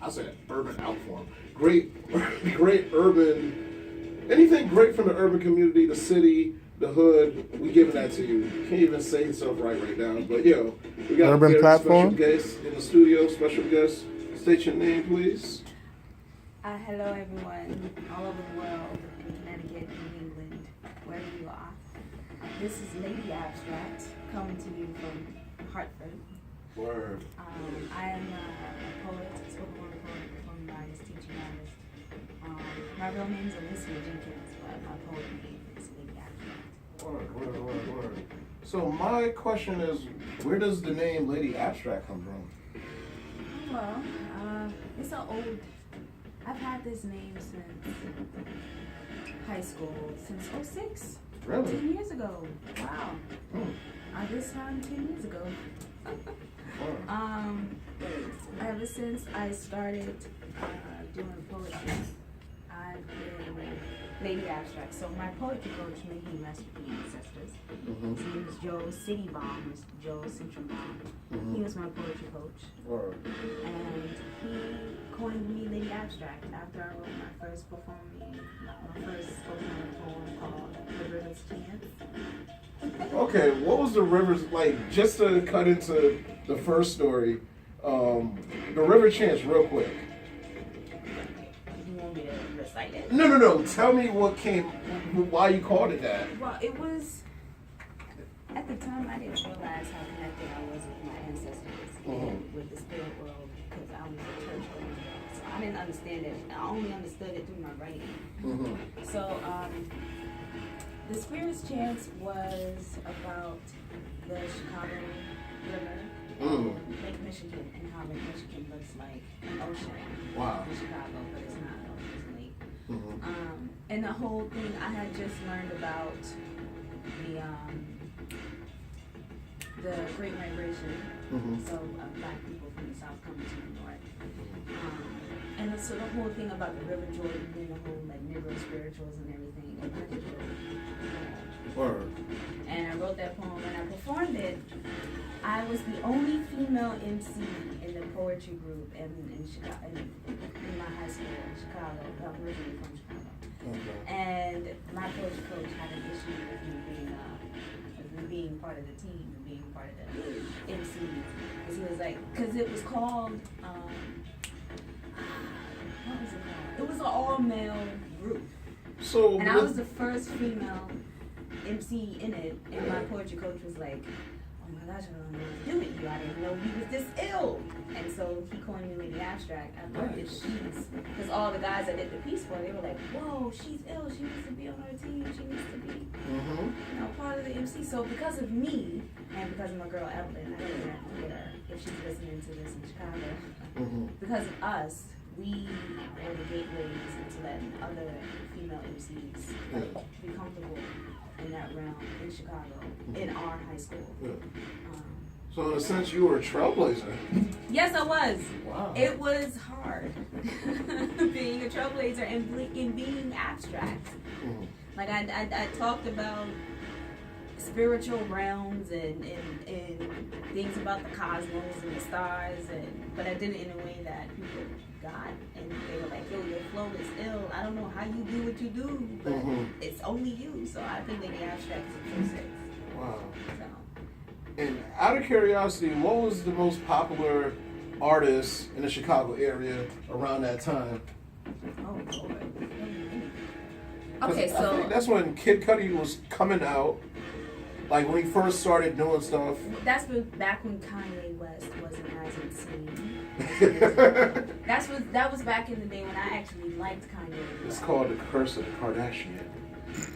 I said urban outform. Great urban, anything great from the urban community, the city, the hood, we giving that to you. Can't even say stuff right now. But yo, we got urban a very platform. special guest in the studio. Special guest. State your name, please. Hello everyone, all over the world, in Connecticut, New England, wherever you are. This is Lady Abstract, coming to you from Hartford. Word. I am a poet, spoken word poet, performing artist, teaching artist. My real name is Alicia Jenkins, but my poet name is Lady Abstract. Word. So my question is, where does the name Lady Abstract come from? Well, it's an old. I've had this name since high school, since '06. Really? 10 years ago. Wow. This time 10 years ago. Ever since I started doing poetry, I've been Lady Abstract. So my poetry coach, may he rest with the ancestors. His name is Joe City Bomb, Joe Central Bomb. He was my poetry coach. Word. And he coined me Lady Abstract after I wrote my first spoken word poem called The River's Chance. Okay, what was the rivers like? Just to cut into the first story, the river chants real quick. You want me to recite it? No. Tell me why you called it that. Well, it was, at the time I didn't realize how connected I was with my ancestors and with the spirit world because I was a church going. So I didn't understand it. I only understood it through my writing. So the Spirit's Chance was about the Chicago River, Lake Michigan, and how Lake Michigan looks like an ocean in Chicago, but it's not an ocean, it's a lake. And the whole thing, I had just learned about the Great Migration, so black people from the South coming to the North. And so the whole thing about the River Jordan being the whole like Negro spirituals and everything, and Word. and I wrote that poem and I performed it. I was the only female MC in the poetry group in Chicago, in my high school in Chicago. I'm originally from Chicago. And my poetry coach had an issue with me being part of the team and being part of the MC. Because he was like, because it was called, what was it called? It was an all-male group. So And I was the first female MC in it, and my poetry coach was like, oh my gosh, I don't know what to do with you. I didn't know he was this ill. And so he coined me Lady Abstract. I thought that because all the guys I did the piece for, they were like, whoa, she's ill. She needs to be on our team. She needs to be, part of the MC. So because of me, and because of my girl Evelyn, I can't get her if she's listening to this in Chicago. Because of us, we were the gateways into letting other female MCs be comfortable in that realm in Chicago, in our high school. So in a sense, you were a trailblazer. Yes, I was. Wow. It was hard being a trailblazer and being abstract. Like I talked about spiritual realms and things about the cosmos and the stars, but I did it in a way that people got, and they were like, yo, your flow is ill. I don't know how you do what you do, but it's only you. So I think Lady Abstract is a true six. Wow. So. And out of curiosity, what was the most popular artist in the Chicago area around that time? Oh, Lord. I Okay, so think that's when Kid Cudi was coming out. Like when he first started doing stuff. that's back when Kanye West wasn't as insane. That was back in the day when I actually liked Kanye. It's called The Curse of the Kardashian.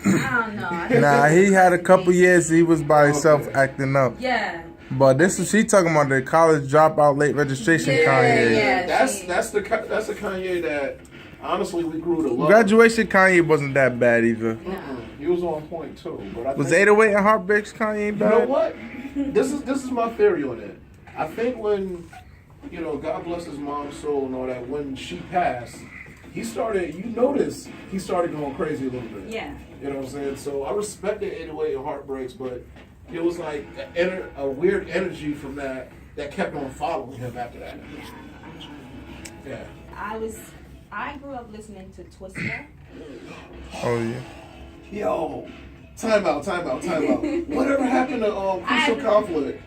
I don't know. Nah, he had a couple years he was by himself acting up. Yeah. But she talking about the college dropout late registration Kanye. Yeah, that's the Kanye that honestly we grew to love. Graduation Kanye wasn't that bad either. He was on point too. But I Was think, 808 and Heartbreaks Kanye bad? You know what? This is my theory on it. I think when, God bless his mom's soul and all that, when she passed, he started going crazy a little bit. Yeah. You know what I'm saying? So I respected 808 and Heartbreaks, but it was like a weird energy from that kept on following him after that. Yeah. I grew up listening to Twister. Oh yeah. Yo, time out. Whatever happened to Crucial Conflict?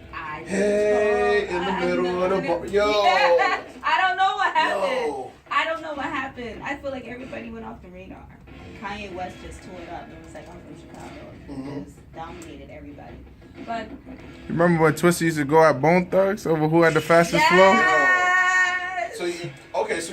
Hey, in the middle of the bar. Yo. Yeah, I don't know what happened. Yo. I don't know what happened. I feel like everybody went off the radar. Kanye West just tore it up and was like, I'm from Chicago. Mm-hmm. Just dominated everybody. But You remember when Twister used to go at Bone Thugs over who had the fastest flow? yes! So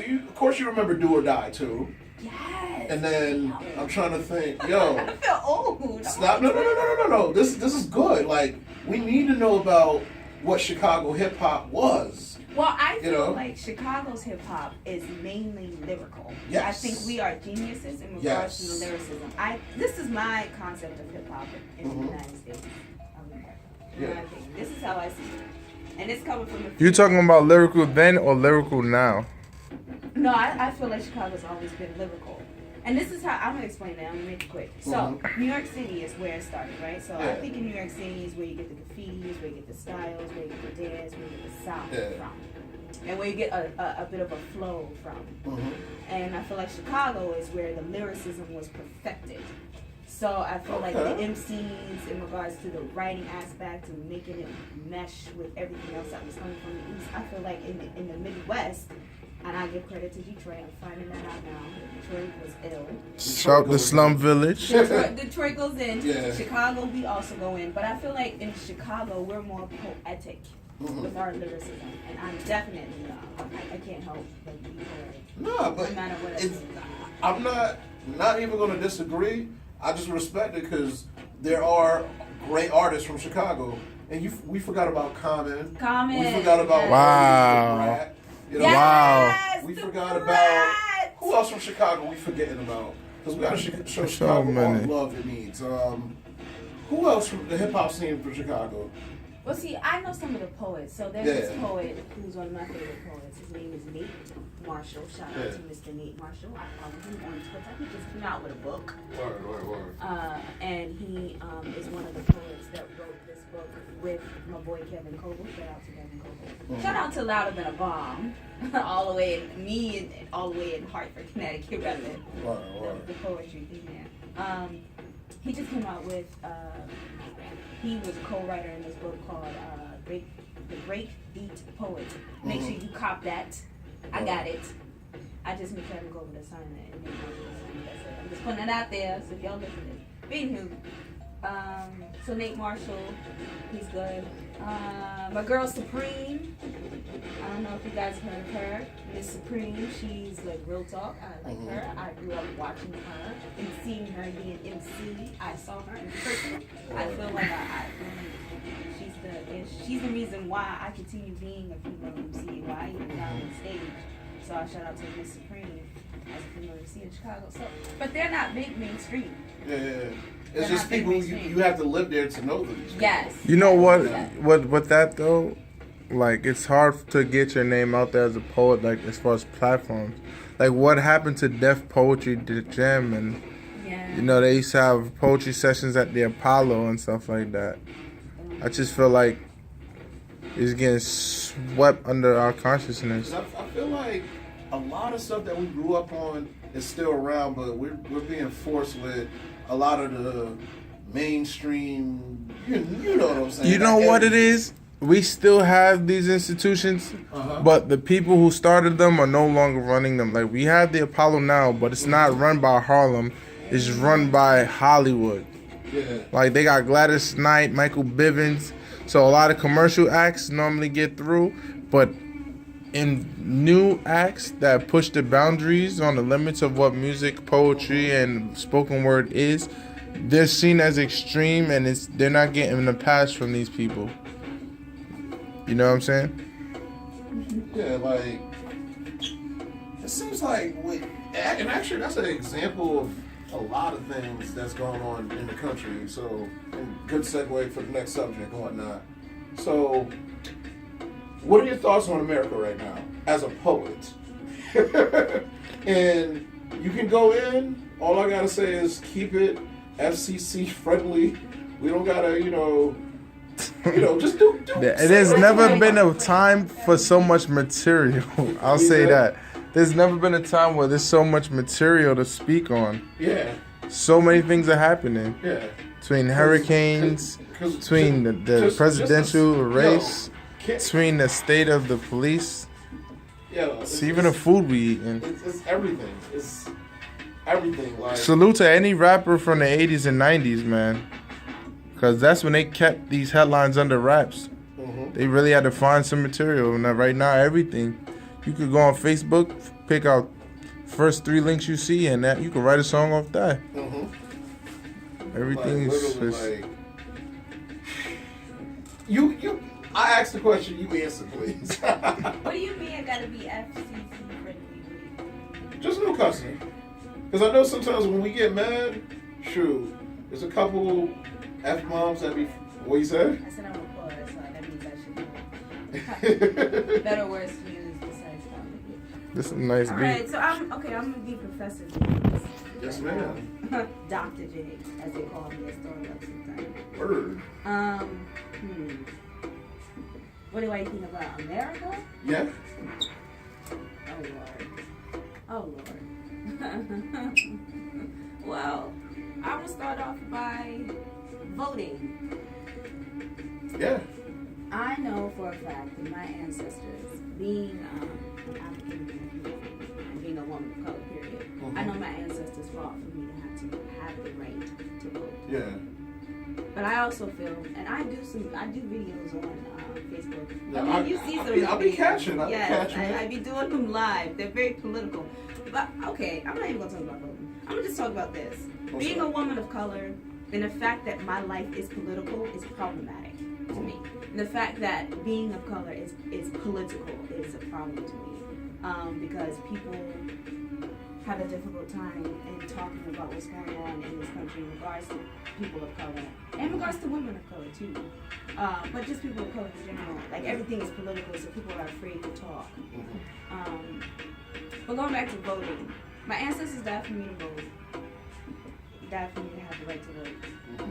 you of course you remember Do or Die too. Yes! And then I'm trying to think, yo. I feel old. Stop. No. This is good. Like, we need to know about what Chicago hip hop was. Well, I feel like Chicago's hip hop is mainly lyrical. Yes. I think we are geniuses in regards to the lyricism. This is my concept of hip hop in the United States of America. In my opinion. This is how I see it. And it's coming from You talking about lyrical then or lyrical now? No, I feel like Chicago's always been lyrical. And this is how I'm gonna explain that. I'm gonna make it quick. So New York City is where it started, right? So I think in New York City is where you get the graffitis, where you get the styles, where you get the dance, where you get the sound from, and where you get a bit of a flow from. And I feel like Chicago is where the lyricism was perfected. So I feel like the MCs in regards to the writing aspect and making it mesh with everything else that was coming from the East. I feel like in the Midwest. And I give credit to Detroit. I'm finding that out now. Detroit was ill. Shout the slum village. Detroit goes in. Yeah. Chicago, we also go in. But I feel like in Chicago, we're more poetic with our lyricism. And I'm definitely, I can't help but be poetic. No, but no matter what it's, I'm not even going to disagree. I just respect it because there are great artists from Chicago. And we forgot about Common. We forgot about Wow. You know, wow. We forgot about who else from Chicago we forgetting about? Because we gotta show Chicago all the love it needs. Who else from the hip hop scene from Chicago? Well, see, I know some of the poets. So there's this poet who's one of my favorite poets. His name is Nate Marshall. Shout out to Mr. Nate Marshall. I follow him on Twitter. He just came out with a book. Word. And he is one of the poets that wrote this book with my boy Kevin Coble. Shout out to Kevin Coble. Shout out to Louder Than a Bomb. all the way in Hartford, Connecticut, rather. The poetry thing there. He just came out with, he was a co-writer in this book called The Break Beat Poet. Make sure you cop that. I got it. I just made Kevin go over to sign it. And that's it. I'm just putting it out there so if y'all listening. Anywho, so Nate Marshall, he's good. My girl Supreme. I don't know if you guys heard of her. Miss Supreme, she's like real talk. I like her. I grew up watching her and seeing her being MC. I saw her in person. I feel like she's the reason why I continue being a female MC, why I even got on stage. So I shout out to Miss Supreme as a female MC in Chicago. So, but they're not big mainstream. Yeah. It's just people you have to live there to know them. Yes. You know what? With that though, like it's hard to get your name out there as a poet. Like as far as platforms, like what happened to Def Poetry Jam and you know they used to have poetry sessions at the Apollo and stuff like that. I just feel like it's getting swept under our consciousness. I feel like a lot of stuff that we grew up on is still around, but we're being forced with a lot of the mainstream. You know what I'm saying? You know what it is? We still have these institutions, but the people who started them are no longer running them. Like we have the Apollo now, but it's not run by Harlem. It's run by Hollywood. Yeah. Like they got Gladys Knight, Michael Bivins. So a lot of commercial acts normally get through, but in new acts that push the boundaries on the limits of what music, poetry, and spoken word is, they're seen as extreme, and they're not getting the pass from these people. You know what I'm saying? Yeah, like it seems like and actually that's an example of a lot of things that's going on in the country. So, good segue for the next subject and whatnot. So, what are your thoughts on America right now as a poet? And you can go in. All I gotta say is keep it FCC friendly. We don't gotta, just do. It has never been a time for so much material. I'll say that. there's never been a time where there's so much material to speak on. Yeah. So many things are happening. Yeah. Between hurricanes, between the presidential race, between the state of the police. Yeah. It's even the food we eating. It's everything. It's everything. Like, salute to any rapper from the 80s and 90s, man. Because that's when they kept these headlines under wraps. They really had to find some material. And right now, everything. You could go on Facebook, pick out first 3 links you see, and that you can write a song off that. Everything like, is just... like, you. I asked the question, you answer, please. What do you mean it gotta be FCC friendly? Just no cussing. Because I know sometimes when we get mad, shoot, there's a couple F-bombs that be... What you said? I said I'm a poet, so that means I should know better words to use besides comedy. This is a nice beat. Alright, so I'm gonna be Professor J. Yes, ma'am. Dr. J, as they call me at Starbucks sometimes. Word. What do I think about America? Yeah. Oh Lord. Well, I will start off by voting. Yeah. I know for a fact that my ancestors, being African American and being a woman of color, period, I know my ancestors fought for me to have the right to vote. Yeah. But I also feel, and I do videos on Facebook. Yeah, I mean, you see some. I'll be catching. Yes, I be doing them live. They're very political. But okay, I'm not even gonna talk about voting. I'm gonna just talk about this. Being a woman of color, and the fact that my life is political is problematic to me. And the fact that being of color is political is a problem to me, because people have a difficult time in talking about what's going on in this country in regards to people of color, and in regards to women of color too. But just people of color in general. Like, everything is political, so people are afraid to talk. But going back to voting, my ancestors died for me to vote. Died for me to have the right to vote.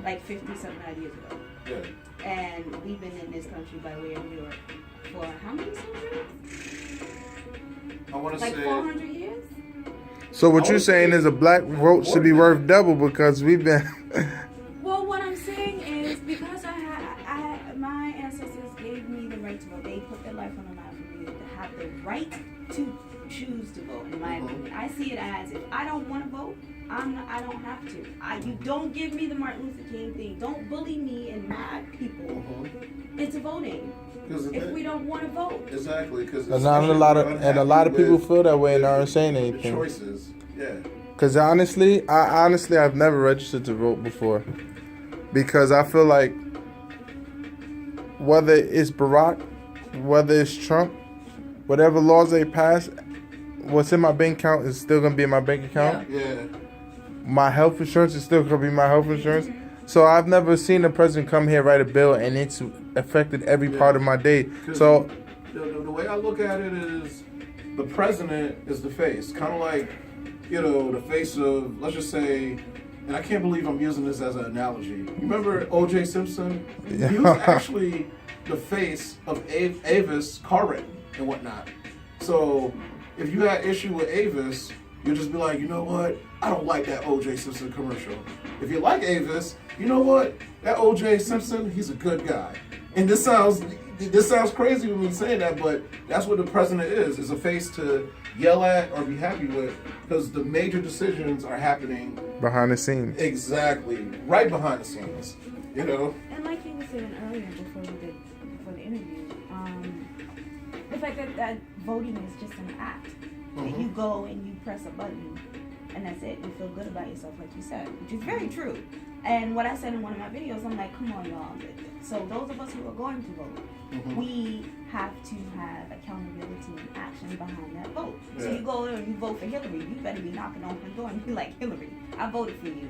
Like 50-something years ago. Yeah. And we've been in this country by way of New York for how many centuries? I want to like say 400 years? So what you're saying is a black vote should be worth double because we've been... Well, what I'm saying is because my ancestors gave me the right to vote. They put their life on the line for me to have the right to choose to vote. In my opinion, I see it as if I don't want to vote, I don't have to. You don't give me the Martin Luther King thing. Don't bully me and my people into voting. If we don't want to vote, exactly, because a lot of people feel that way and aren't saying anything. The choices, yeah. Because honestly, I've never registered to vote before, because I feel like whether it's Barack, whether it's Trump, whatever laws they pass, what's in my bank account is still gonna be in my bank account. Yeah. My health insurance is still gonna be my health insurance. So I've never seen a president come here, write a bill, and it's affected every part of my day. So the way I look at it is, the president is the face, kind of like, the face of, let's just say, and I can't believe I'm using this as an analogy. You remember O.J. Simpson? Yeah. He was actually the face of Avis car wrecking and whatnot. So if you had issue with Avis, you'll just be like, you know what? I don't like that O.J. Simpson commercial. If you like Avis, you know what? That O.J. Simpson, he's a good guy. And this sounds crazy with me saying that, but that's what the president is a face to yell at or be happy with, because the major decisions are happening behind the scenes. Exactly. Right behind the scenes. And like you were saying earlier before the interview, the fact that voting is just an act. That you go and you press a button and that's it. You feel good about yourself, like you said, which is very true. And what I said in one of my videos, I'm like, come on, y'all. So those of us who are going to vote, we have to have accountability and action behind that vote. So you go there and you vote for Hillary, you better be knocking on her door and be like, Hillary, I voted for you.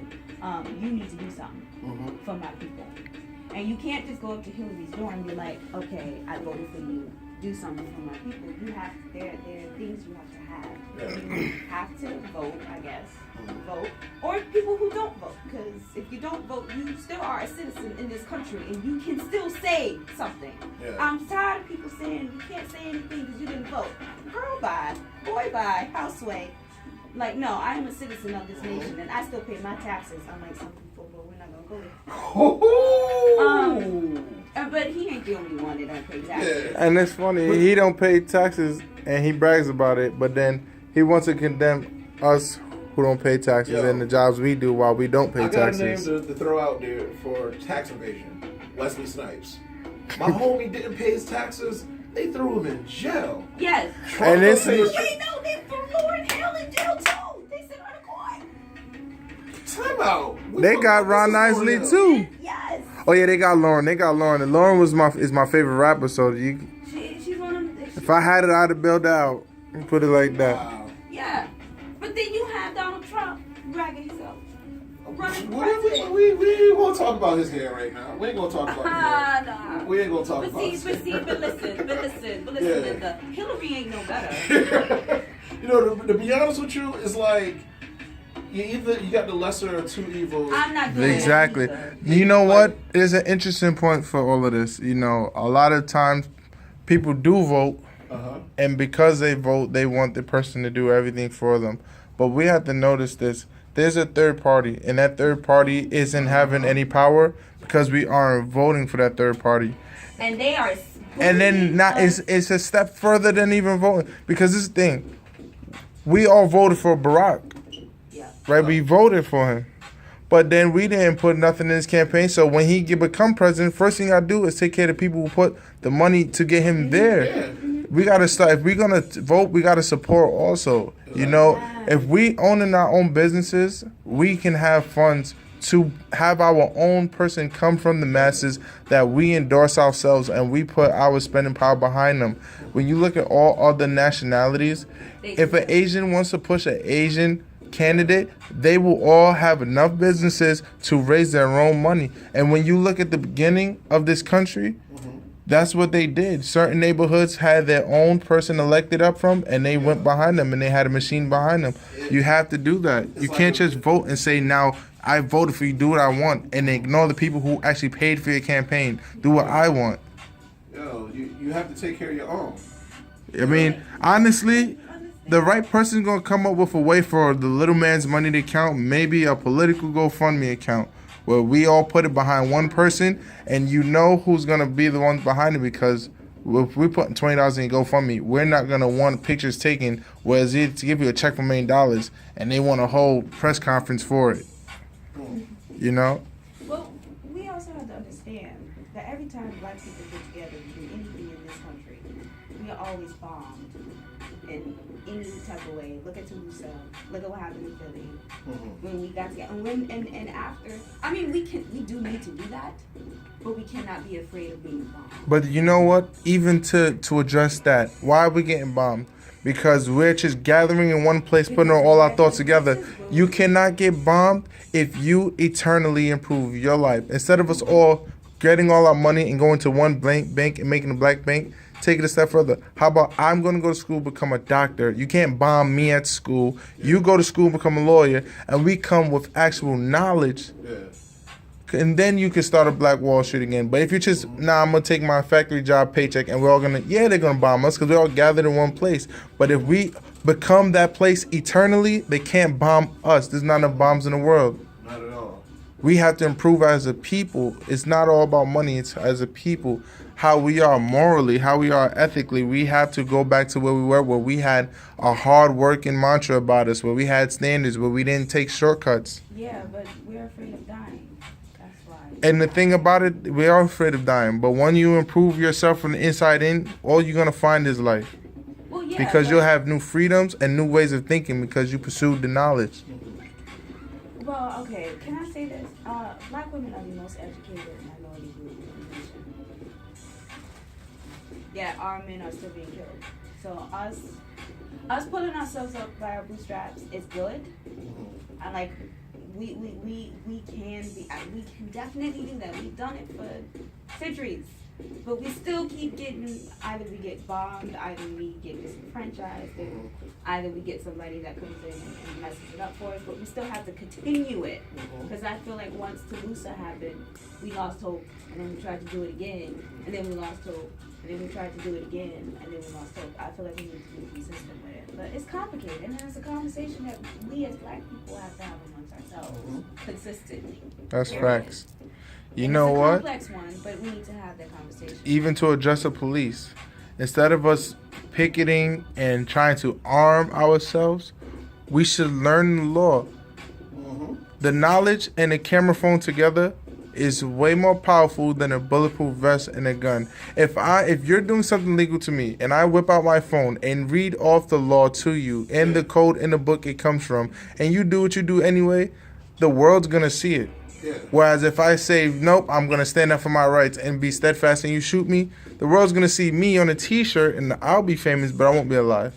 You need to do something for my people. And you can't just go up to Hillary's door and be like, okay, I voted for you. Do something for my people. There are things you have to have. You have to vote, I guess. Vote. Or people who don't vote. Because if you don't vote, you still are a citizen in this country and you can still say something. I'm tired of people saying you can't say anything because you didn't vote. Girl, bye. Go unemployed by houseway. Like, no, I am a citizen of this nation, and I still pay my taxes. Unlike some people, but we're not gonna go there. But he ain't the only one that don't pay taxes. Yeah. And it's funny, he don't pay taxes and he brags about it, but then he wants to condemn us who don't pay taxes and the jobs we do while we don't pay I got taxes. a name to throw out there for tax evasion. Wesley Snipes. My homie didn't pay his taxes. They threw him in jail. Yes. Trump And it's- don't pay his- They know they threw Lauren Hill in jail too. They sit on the court. Time out. They got Ron Isley too. Yes. Oh yeah, they got Lauren. And Lauren is my favorite rapper. So She's one of them. if I had it, I'd have bailed out. Put it like that. Wow. Yeah. But then you have Donald Trump bragging himself. Running We president. ain't gonna talk about his hair right now. We ain't gonna talk about his hair. Nah. We ain't gonna talk about his But hair. listen, Yeah. Linda. Hillary ain't no better. You know, to be honest with you, it's like you got the lesser of two evils. I'm not doing Exactly. that You know what? There's an interesting point for all of this. You know, a lot of times people do vote, and because they vote, they want the person to do everything for them. But we have to notice this. There's a third party, and that third party isn't having any power because we aren't voting for that third party. And they are. And then it's a step further than even voting, because this is the thing. We all voted for Barack, Yeah. right? We voted for him. But then we didn't put nothing in his campaign. So when he become president, first thing I do is take care of the people who put the money to get him there. Yeah. We gotta start. If we're gonna vote, we gotta support also. You know, if we owning our own businesses, we can have funds to have our own person come from the masses that we endorse ourselves and we put our spending power behind them. When you look at all other nationalities, if an Asian wants to push an Asian candidate, they will all have enough businesses to raise their own money. And when you look at the beginning of this country, that's what they did. Certain neighborhoods had their own person elected up from, and they went behind them, and they had a machine behind them. You have to do that. You can't just vote and say, now, I voted for you, do what I want, and ignore the people who actually paid for your campaign. Do what I want. Yo, you have to take care of your own. I mean, honestly, the right person's going to come up with a way for the little man's money to count, maybe a political GoFundMe account, where we all put it behind one person, and you know who's going to be the ones behind it, because if we're putting $20 in GoFundMe, we're not going to want pictures taken, whereas it's to give you a check for $1 million, and they want a whole press conference for it. You know? Well, we also have to understand that every time black people get together to do anything in this country, we are always bombed in any type of way. Look at Toulouse. Look at what happened in Philly when we got together. And after, I mean, we do need to do that, but we cannot be afraid of being bombed. But you know what? Even to address that, why are we getting bombed? Because we're just gathering in one place, putting all our thoughts together. You cannot get bombed if you eternally improve your life. Instead of us all getting all our money and going to one bank and making a black bank, take it a step further. How about I'm going to go to school, become a doctor. You can't bomb me at school. You go to school, become a lawyer, and we come with actual knowledge. Yeah. And then you can start a Black Wall Street again. But if you just, I'm going to take my factory job paycheck and we're all going to, they're going to bomb us because we're all gathered in one place. But if we become that place eternally, they can't bomb us. There's not enough bombs in the world. Not at all. We have to improve as a people. It's not all about money. It's as a people, how we are morally, how we are ethically. We have to go back to where we were, where we had a hard working mantra about us, where we had standards, where we didn't take shortcuts. Yeah, but we're afraid of dying. That's why. And the thing about it, we are afraid of dying. But when you improve yourself from the inside in, all you're going to find is life. Well, yeah, Because but- you'll have new freedoms and new ways of thinking because you pursued the knowledge. Well, okay, can I say this? Black women are the most educated minority group in the nation. Yeah, our men are still being killed. So us pulling ourselves up by our bootstraps is good. And like we can definitely do that. We've done it for centuries. But we still keep getting, either we get bombed, either we get disenfranchised, and either we get somebody that comes in and messes it up for us, but we still have to continue it. Because I feel like once Tulsa happened, we lost hope, and then we tried to do it again, and then we lost hope, and then we tried to do it again, and then we lost hope. I feel like we need to be consistent with it. But it's complicated, and it's a conversation that we as black people have to have amongst ourselves consistently. That's Period. facts. You And know it's a what? complex one, but we need to have that conversation. Even to address the police, instead of us picketing and trying to arm ourselves, we should learn the law. The knowledge and a camera phone together is way more powerful than a bulletproof vest and a gun. If you're doing something legal to me and I whip out my phone and read off the law to you and the code in the book it comes from, and you do what you do anyway, the world's gonna see it. Yeah. Whereas if I say, nope, I'm going to stand up for my rights and be steadfast and you shoot me, the world's going to see me on a t-shirt and I'll be famous, but I won't be alive.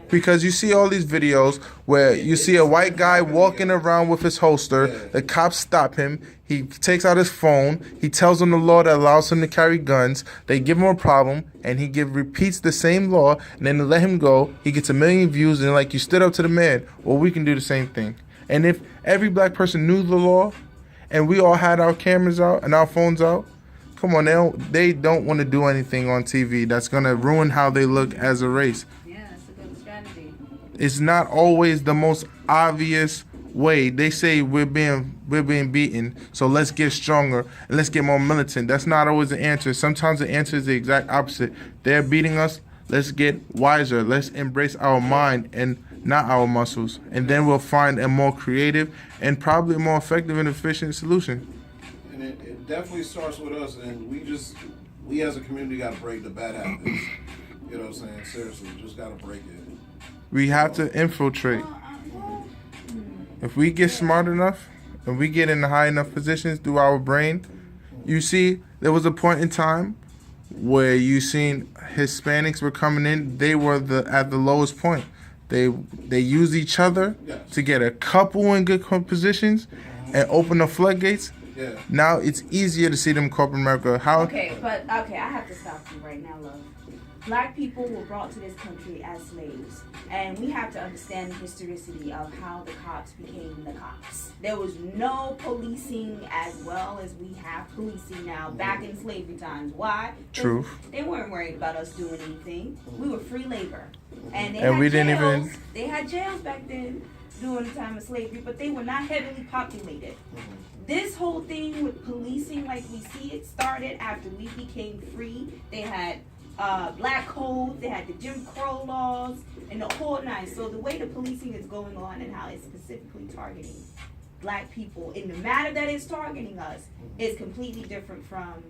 Because you see all these videos where you see a white guy walking around with his holster, the cops stop him, he takes out his phone, he tells them the law that allows him to carry guns, they give him a problem, and he repeats the same law, and then they let him go, he gets 1 million views, and like, you stood up to the man. Well, we can do the same thing. And if every black person knew the law, and we all had our cameras out and our phones out, come on, they don't want to do anything on TV that's going to ruin how they look as a race. Yeah, it's a good strategy. It's not always the most obvious way. They say we're being beaten, so let's get stronger and let's get more militant. That's not always the answer. Sometimes the answer is the exact opposite. They're beating us. Let's get wiser. Let's embrace our mind and not our muscles. And then we'll find a more creative and probably more effective and efficient solution. And it definitely starts with us, and we as a community got to break the bad habits. You know what I'm saying? Seriously, just got to break it. We have to infiltrate. If we get smart enough and we get in high enough positions through our brain, you see, there was a point in time where you seen Hispanics were coming in. They were at the lowest point. They used each other to get a couple in good positions and open the floodgates. Yeah. Now it's easier to see them corporate America. Okay, I have to stop you right now, love. Black people were brought to this country as slaves, and we have to understand the historicity of how the cops became the cops. There was no policing as well as we have policing now back in slavery times. Why? Truth. They weren't worried about us doing anything. We were free labor, and they had jails back then during the time of slavery, but they were not heavily populated. This whole thing with policing, like we see it, started after we became free. They had black codes, they had the Jim Crow laws, and the whole nine. So the way the policing is going on and how it's specifically targeting black people in the manner that it's targeting us is completely different from.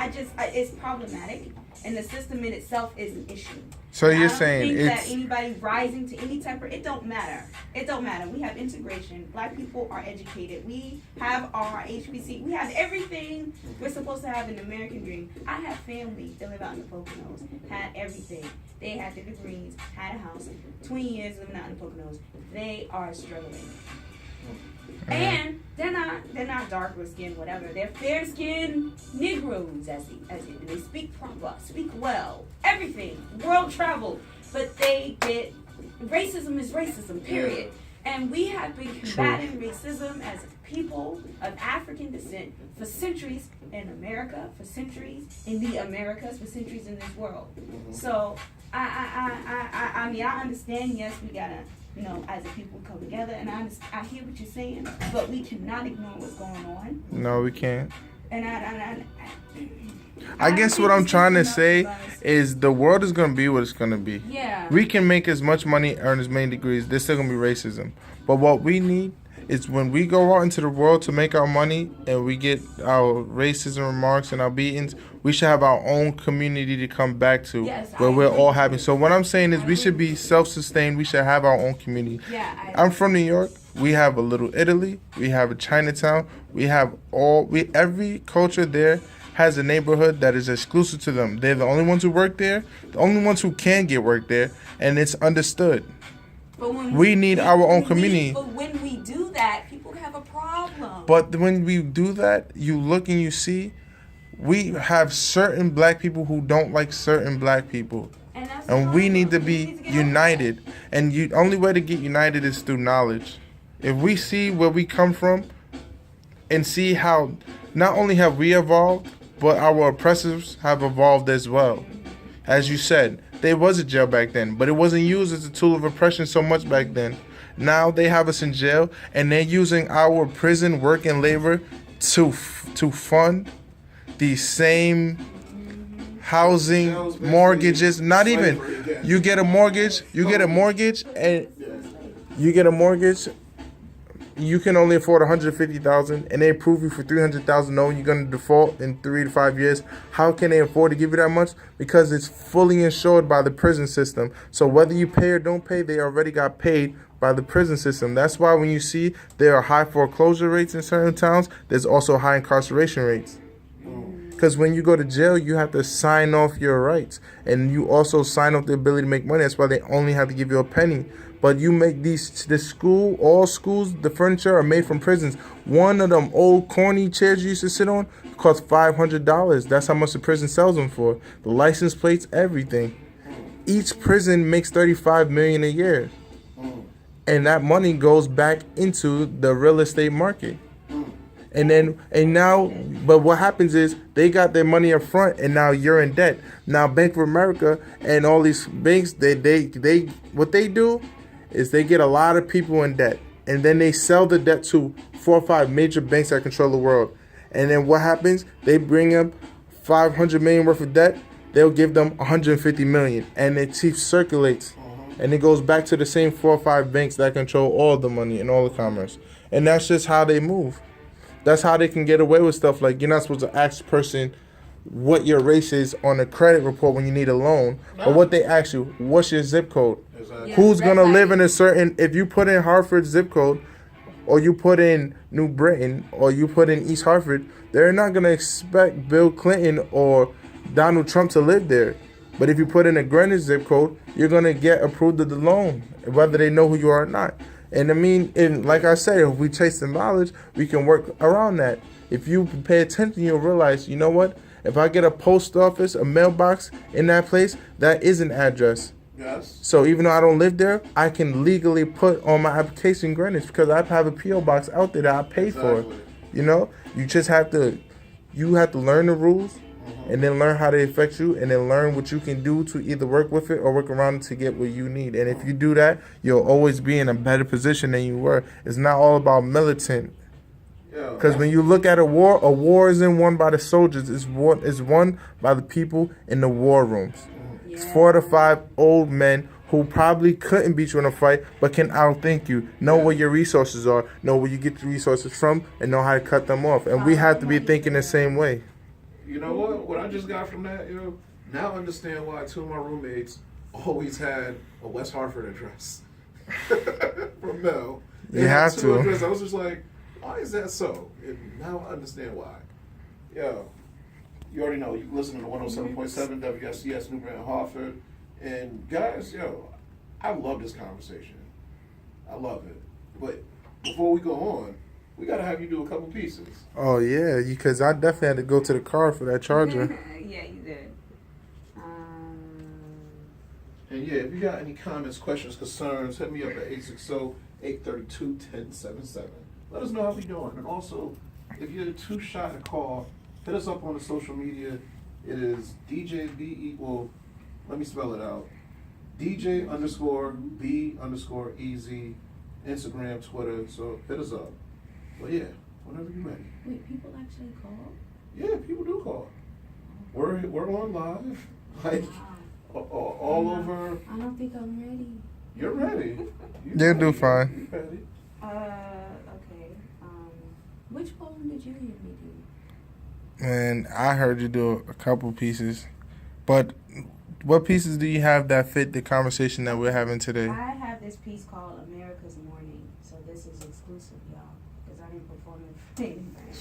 It's problematic, and the system in itself is an issue. So you're saying it's it's that anybody rising to any type of, it don't matter. It don't matter. We have integration. Black people are educated. We have our HBC. We have everything we're supposed to have in the American dream. I have family that live out in the Poconos, had everything. They had their degrees, had a house, 20 years living out in the Poconos. They are struggling. And they're not darker skinned, whatever. They're fair skinned Negroes, as they speak proper, speak well, everything, world travel. But they get racism is racism, period. And we have been combating racism as people of African descent for centuries in America, for centuries in the Americas, for centuries in this world. So I mean, I understand. Yes, we gotta, as a people come together, and I hear what you're saying, but we cannot ignore what's going on. No, we can't. And I guess what I'm trying to say is the world is going to be what it's going to be. Yeah. We can make as much money, earn as many degrees. There's still going to be racism. But what we need is when we go out into the world to make our money and we get our racism remarks and our beatings, we should have our own community to come back to where we're all happy. So what I'm saying is we should be self-sustained. We should have our own community. I'm from New York. We have a Little Italy. We have a Chinatown. We have every culture there has a neighborhood that is exclusive to them. They're the only ones who work there, the only ones who can get work there, and it's understood. But we need our own community. But when we do that, people have a problem. But when we do that, you look and you see we have certain black people who don't like certain black people. And we need to be united. And the only way to get united is through knowledge. If we see where we come from and see how not only have we evolved, but our oppressors have evolved as well. As you said, there was a jail back then, but it wasn't used as a tool of oppression so much back then. Now they have us in jail, and they're using our prison work and labor to fund the same housing, mortgages. Not even. You get a mortgage, and you can only afford $150,000, and they approve you for $300,000, knowing you're going to default in 3 to 5 years. How can they afford to give you that much? Because it's fully insured by the prison system. So whether you pay or don't pay, they already got paid by the prison system. That's why when you see there are high foreclosure rates in certain towns, there's also high incarceration rates. Because when you go to jail, you have to sign off your rights, and you also sign off the ability to make money. That's why they only have to give you a penny. But you make all schools, the furniture are made from prisons. One of them old corny chairs you used to sit on costs $500. That's how much the prison sells them for. The license plates, everything. Each prison makes $35 million a year, and that money goes back into the real estate market. But what happens is they got their money up front, and now you're in debt. Now Bank of America and all these banks, they what they do is they get a lot of people in debt, and then they sell the debt to 4 or 5 major banks that control the world. And then what happens? They bring up $500 million worth of debt. They'll give them $150 million, and it circulates, and it goes back to the same 4 or 5 banks that control all the money and all the commerce. And that's just how they move. That's how they can get away with stuff like you're not supposed to ask a person what your race is on a credit report when you need a loan, or what they ask you, what's your zip code? Exactly. Who's going to live in a certain, if you put in Hartford zip code, or you put in New Britain, or you put in East Hartford, they're not going to expect Bill Clinton or Donald Trump to live there. But if you put in a Greenwich zip code, you're going to get approved of the loan, whether they know who you are or not. And I mean, like I said, if we chase the knowledge, we can work around that. If you pay attention, you'll realize, you know what? If I get a post office, a mailbox in that place, that is an address. Yes. So even though I don't live there, I can legally put on my application Greenwich because I have a P.O. box out there that I pay for. You know, you just have to learn the rules, and then learn how they affect you, and then learn what you can do to either work with it or work around it to get what you need. And if you do that, you'll always be in a better position than you were. It's not all about militant. Because when you look at a war isn't won by the soldiers. It's won by the people in the war rooms. Yeah. It's 4 to 5 old men who probably couldn't beat you in a fight, but can outthink you, know where your resources are, know where you get the resources from, and know how to cut them off. And we have to be thinking the same way. You know what? What I just got from that, now I understand why 2 of my roommates always had a West Hartford address from Mel. You have to. Address. I was just like, why is that so? And now I understand why. Yo, you already know. You listen to 107.7 WFCS New Britain Hartford. And guys, I love this conversation. I love it. But before we go on, we got to have you do a couple pieces. Oh, yeah, because I definitely had to go to the car for that charger. Yeah, you did. And yeah, if you got any comments, questions, concerns, hit me up at 860-832-1077. Let us know how we doing. And also, if you're too shy to call, hit us up on the social media. It is DJB, let me spell it out. DJ_B_EZ, Instagram, Twitter. So hit us up. But yeah, whenever you're ready. Wait, people actually call? Yeah, people do call. We're on live, like all over. I don't think I'm ready. You're ready. You'll do fine. You're ready. Okay. Which poem did you hear me do? And I heard you do a couple pieces, but what pieces do you have that fit the conversation that we're having today? I have this piece called America's Morning, so this is exclusive, y'all, because I didn't perform it for anybody.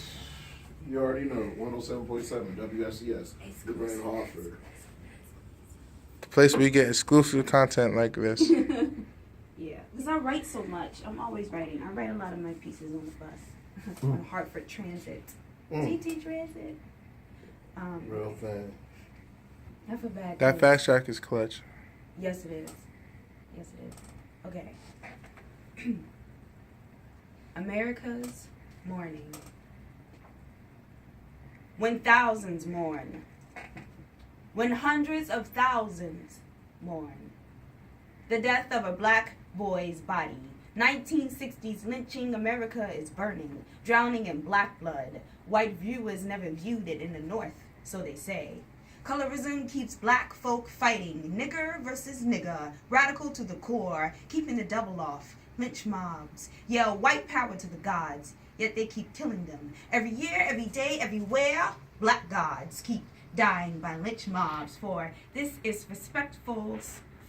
You already know, 107.7 WFCS, New Britain Hartford. The place where you get exclusive content like this. Yeah, because I write so much. I'm always writing. I write a lot of my pieces on the bus, on Hartford Transit. TT Transit. Real thing. I feel bad. That fast track is clutch. Yes, it is. Yes, it is. Okay. America's mourning. When thousands mourn. When hundreds of thousands mourn. The death of a black boy's body. 1960s lynching, America is burning, drowning in black blood. White viewers never viewed it in the North, so they say. Colorism keeps black folk fighting, nigger versus nigger, radical to the core, keeping the double off. Lynch mobs yell white power to the gods, yet they keep killing them. Every year, every day, everywhere, black gods keep dying by lynch mobs. For this is respectful,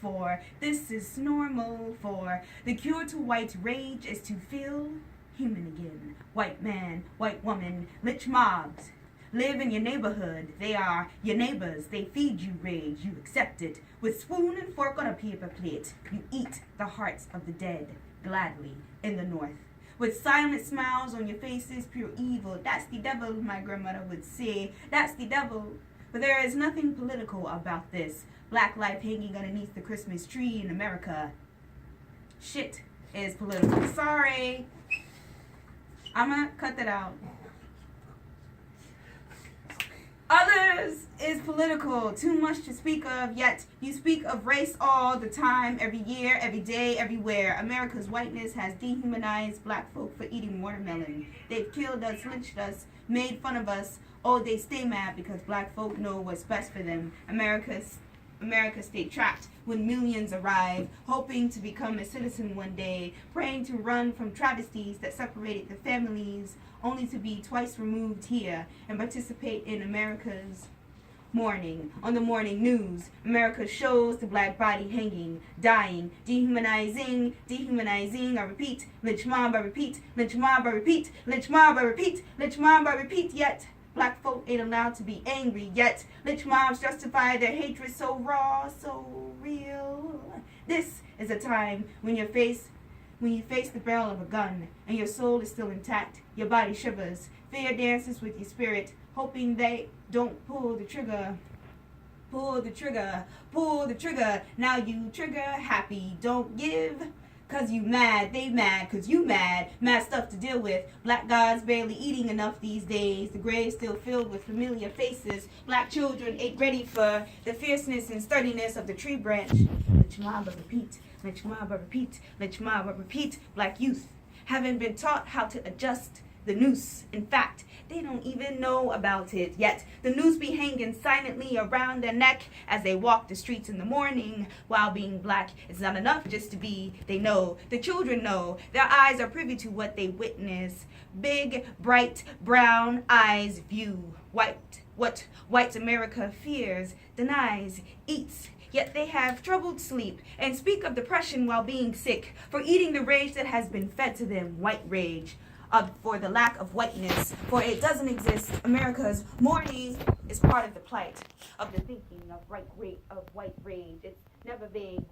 for this is normal, for the cure to white rage is to feel human again. White man, white woman, lynch mobs live in your neighborhood. They are your neighbors. They feed you rage. You accept it. With spoon and fork on a paper plate, you eat the hearts of the dead gladly in the North. With silent smiles on your faces, pure evil. That's the devil, my grandmother would say. That's the devil. But there is nothing political about this. Black life hanging underneath the Christmas tree in America. Shit is political. Sorry. I'ma cut that out. Others is political, too much to speak of, yet you speak of race all the time, every year, every day, everywhere. America's whiteness has dehumanized black folk for eating watermelon. They've killed us, lynched us, made fun of us. Oh, they stay mad because black folk know what's best for them. America stay trapped when millions arrive, hoping to become a citizen one day, praying to run from travesties that separated the families, only to be twice removed here and participate in America's mourning. On the morning news, America shows the black body hanging, dying, dehumanizing, I repeat, lynch mob, I repeat, lynch mob, I repeat, lynch mob, I repeat, lynch mob, I repeat, yet black folk ain't allowed to be angry, yet lynch mobs justify their hatred so raw, so real. This is a time when you face the barrel of a gun and your soul is still intact, your body shivers, fear dances with your spirit, hoping they don't pull the trigger. Pull the trigger, pull the trigger, now you trigger happy, don't give. Cause you mad, they mad, cause you mad stuff to deal with. Black gods barely eating enough these days. The grave still filled with familiar faces. Black children ain't ready for the fierceness and sturdiness of the tree branch. Lynch mob, I repeat, lynch mob, I repeat, lynch mob, I repeat. Black youth haven't been taught how to adjust the noose. In fact, they don't even know about it yet. The noose be hanging silently around their neck as they walk the streets in the morning. While being black is not enough just to be, they know, the children know, their eyes are privy to what they witness. Big, bright, brown eyes view what white America fears, denies, eats. Yet they have troubled sleep and speak of depression while being sick, for eating the rage that has been fed to them, white rage. For the lack of whiteness, for it doesn't exist. America's mourning is part of the plight of the thinking of white rage. It's never vague.